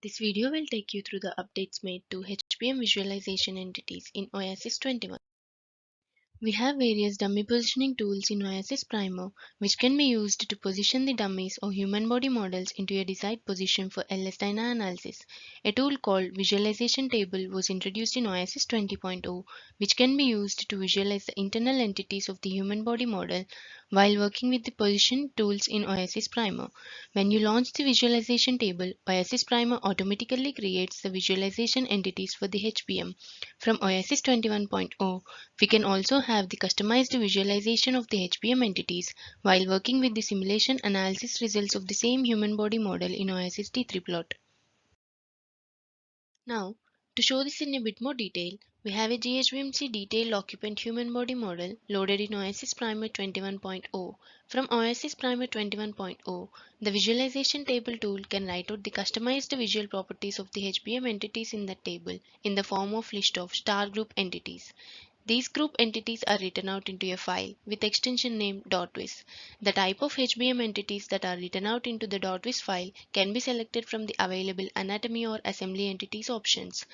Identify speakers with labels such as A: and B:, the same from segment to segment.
A: This video will take you through the updates made to HBM visualization entities in Oasys 21. We have various dummy positioning tools in Oasys Primer, which can be used to position the dummies or human body models into a desired position for LS-DYNA analysis. A tool called Visualization Table was introduced in Oasys 20.0, which can be used to visualize the internal entities of the human body model while working with the position tools in Oasys Primer. When you launch the visualization table, Oasys Primer automatically creates the visualization entities for the HBM. From Oasys 21.0, we can also have the customized visualization of the HBM entities while working with the simulation analysis results of the same human body model in Oasys D3plot. Now, to show this in a bit more detail, we have a GHBMC detailed occupant human body model loaded in Oasys Primer 21.0. From Oasys Primer 21.0, the visualization table tool can write out the customized visual properties of the HBM entities in that table in the form of list of star group entities. These group entities are written out into a file with extension name .vis. The type of HBM entities that are written out into the .vis file can be selected from the available anatomy or assembly entities options.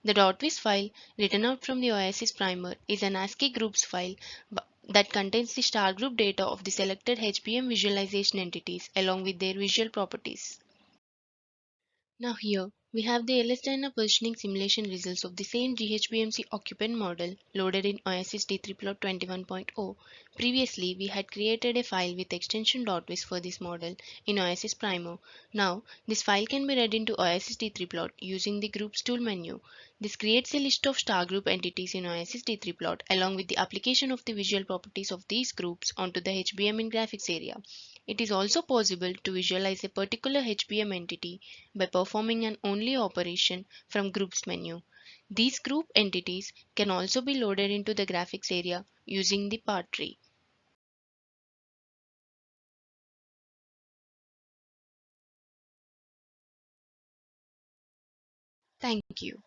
A: The .vis file written out from the Oasys Primer is an ASCII groups file that contains the star group data of the selected HBM visualization entities along with their visual properties. Now here we have the LS-DYNA positioning simulation results of the same GHBMC occupant model loaded in Oasys D3plot 21.0. Previously we had created a file with extension .vis for this model in Oasys Primer. Now this file can be read into Oasys D3plot using the groups tool menu. This creates a list of star group entities in Oasys D3plot along with the application of the visual properties of these groups onto the HBM in graphics area. It is also possible to visualize a particular HBM entity by performing an only operation from Groups menu. These group entities can also be loaded into the graphics area using the part tree. Thank you.